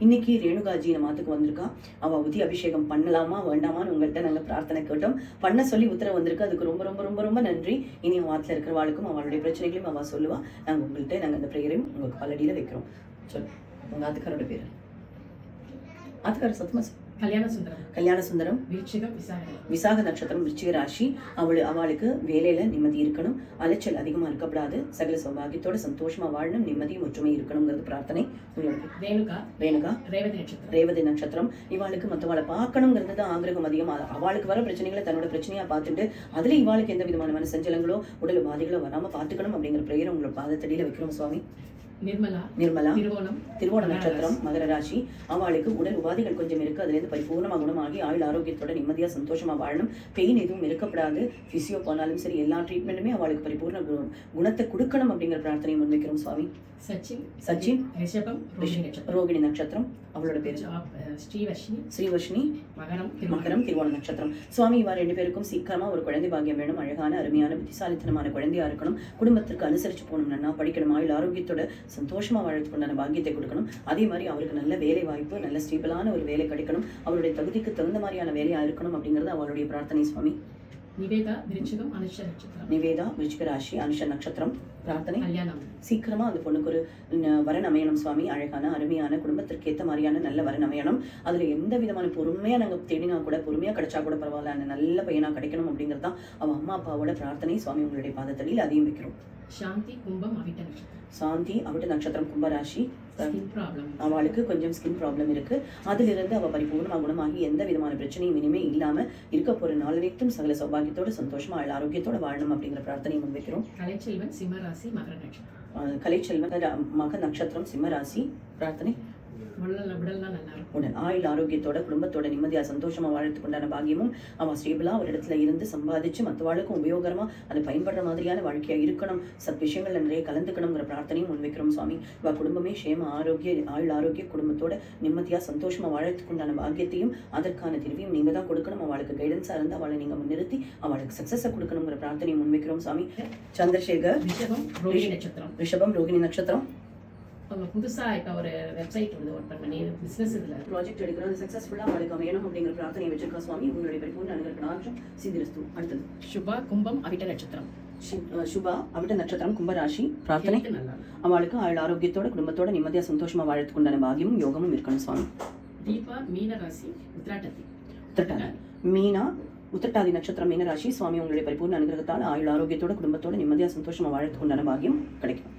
இன்னைக்கு ரேணுகாஜி நம்ம மாத்துக்கு வந்திருக்கா. அவ உதி அபிஷேகம் பண்ணலாமா வேண்டாமான்னு உங்கள்கிட்ட நாங்கள் பிரார்த்தனை கேட்டோம். பண்ண சொல்லி உத்தரவு வந்திருக்கு. அதுக்கு ரொம்ப ரொம்ப ரொம்ப ரொம்ப நன்றி. இனி வாட்டில் இருக்கிறவாளுக்கும் அவளுடைய பிரச்சனைகளையும் அவள் சொல்லுவா. நாங்கள் உங்கள்கிட்ட நாங்கள் அந்த ப்ரேயரையும் உங்களுக்கு காலடியில் வைக்கிறோம். சொல்லு உங்கள் ஆத்துக்காரோட பேர். ஆத்துக்கார சத்தமா கல்யாண சுந்தரம். விசாக நட்சத்திரம் விருச்சிக ராசி. அவளுக்கு வேலையில நிம்மதி இருக்கணும், அலைச்சல் அதிகமா இருக்கக்கூடாது, சகல சௌபாகியத்தோட சந்தோஷமா வாழணும், நிம்மதியும் ஒற்றுமை இருக்கணுங்கிறது பிரார்த்தனை. ரேணுகா ரேவதி நட்சத்திரம். இவாளுக்கு மற்றவாளை பார்க்கணுங்கிறது தான் ஆகிரகம் அதிகமா. அவளுக்கு வர பிரச்சனைகளை தன்னோட பிரச்சனையா பார்த்துட்டு அதுல இவாளுக்கு எந்த விதமான மனசஞ்சலங்களோ உடல் உபாதைகளோ வராம பார்த்துக்கணும் அப்படிங்கிற பிரேயர் உங்களோட பாதத்தடியில வைக்கிறோம் சுவாமி. நிர்மலா திருவோண நட்சத்திரம் மகர ராசி. அவளுக்கு உடல் உபாதைகள் கொஞ்சம் இருக்கு, அதுல இருந்து பரிபூர்ணமா குணமாகி ஆயுள் ஆரோக்கியத்தோட நிம்மதியா சந்தோஷமா வாழணும். பெயின் எதுவும் இருக்கப்படாது. பிசியோ போனாலும் சரி எல்லா ட்ரீட்மெண்ட்டுமே அவளுக்கு பரிபூர்ண குணத்தை கொடுக்கணும் அப்படிங்கிற பிரார்த்தனையை முன்வைக்கிறோம் சுவாமி. சச்சின் ரோகிணி நட்சத்திரம். அவளோட பேரு ஸ்ரீவர்ஷினி மகரம் திருவோண நட்சத்திரம். சுவாமி இவா 2 பேருக்கும் சீக்கிரமா ஒரு குழந்தை பாக்கியம் வேணும். அழகான அருமையான புத்திசாலித்தனமான குழந்தையா இருக்கணும். குடும்பத்திற்கு அனுசரிச்சு போகணும்னா படிக்கணும். ஆயுள் ஆரோக்கியத்தோட சந்தோஷமா வாழ்றதுக்கு உண்டான பாக்கியத்தை கொடுக்கணும். அதே மாதிரி அவருக்கு நல்ல வேலை வாய்ப்பு, நல்ல ஸ்டேபிளான ஒரு வேலை கிடைக்கணும். அவருடைய தகுதிக்கு தகுந்த மாதிரியான வேலையா இருக்கணும் அப்படிங்கிறது அவளுடைய பிரார்த்தனை சுவாமி. நிவேதா விருச்சிக ராசி அனுஷ நட்சத்திரம். பிரார்த்தனை சீக்கிரமா அந்த பொண்ணுக்கு ஒரு வரன் அமையணும் சுவாமி. அழகான அருமையான குடும்பத்திற்கு ஏற்ற மாதிரியான நல்ல வரன் அமையணும். அதுல எந்த விதமான பொறுமையா நாங்க தேடினா கூட பொறுமையா கிடைச்சா கூட பரவாயில்ல, நல்ல பையனா கிடைக்கணும் அப்படிங்கிறது தான் அவன் அம்மா அப்பாவோட பிரார்த்தனை சுவாமி. உங்களுடைய பாதத்தடியில் அதையும் வைக்கிறோம். சாந்தி அவிட்ட நட்சத்திரம் கும்பராசி. அவளுக்கு கொஞ்சம் ஸ்கின் ப்ராப்ளம் இருக்கு. அதுல இருந்து அவ பரிபூர்ணமா குணமாகி எந்த விதமான பிரச்சனையும் இனிமே இல்லாம இருக்க போற நாளனைத்தும் சகல சௌபாகியத்தோட சந்தோஷமா ஆரோக்கியத்தோட வாழணும் அப்படிங்கிற பிரார்த்தனையை முன்வைக்கிறோம். கலைச்செல்வன் சிம்மராசி மகர நட்சத்திரம். கலைச்செல்வன் மக நட்சத்திரம் சிம்மராசி. பிரார்த்தனை உடல் ஆயுள் ஆரோக்கியத்தோட குடும்பத்தோட நிம்மதியா சந்தோஷமா வாழ்த்துக்கு உண்டான பாகியமும் அவன் ஸ்டேபிளா ஒரு இடத்துல இருந்து சம்பாதிச்சு மற்றவாளுக்கும் உபயோகரமா அது பயன்படுற மாதிரியான வாழ்க்கையா இருக்கணும். சத் விஷயங்கள்ல நிறைய கலந்துக்கணுங்கிற பிரார்த்தனையும் முன்வைக்கிறோம் சுவாமி. இவ குடும்பமே சேம ஆரோக்கிய ஆயுள் ஆரோக்கிய குடும்பத்தோட நிம்மதியா சந்தோஷமா வாழறதுக்கு உண்டான பாக்கியத்தையும் அதற்கான தீர்வையும் நீங்க தான் கொடுக்கணும். அவளுக்கு கைடன்ஸா இருந்து அவளை நீங்க முன்னிறுத்தி அவளுக்கு சக்சஸை கொடுக்கணுங்கிற பிரார்த்தனையும் முன்வைக்கிறோம் சுவாமி. சந்திரசேகர் ரிஷபம் ரோகிணி நட்சத்திரம். புதுசா இப்ப ஒரு வெப்சைட் வந்து ஓபன் பண்ணி பிசினஸ் இதுல ப்ராஜெக்ட் எடுக்கிறோம். சக்சஸ்ஃபுல்லா அவளுக்கு அமையணும் அப்படிங்கிற பிரார்த்தனை வச்சிருக்கா சுவாமி. உங்களுடைய பரிபூர்ண அனுகிரகம் சிந்திரஸ்து. அடுத்தது சுபா கும்பம் அவிட்ட நட்சத்திரம். சுபா அவிட்ட நட்சத்திரம் கும்பராசி. பிரார்த்தனை அவளுக்கு ஆயுள் ஆரோக்கியத்தோட குடும்பத்தோட நிம்மதியா சந்தோஷமா வாழறதுக்கு உண்டான பாகியமும் யோகமும் இருக்கணும் சுவாமி. தீபா மீன ராசி உத்திராட்டாதி. மீனா உத்திரட்டாதி நட்சத்திரம் மீனராசி. சுவாமி உங்களுடைய பரிபூர்ண அனுகிரகத்தால் ஆயுள் ஆரோக்கியத்தோட குடும்பத்தோட நிம்மதியா சந்தோஷமா வாழறதுக்கு உண்டான பாகியம் கிடைக்கும்.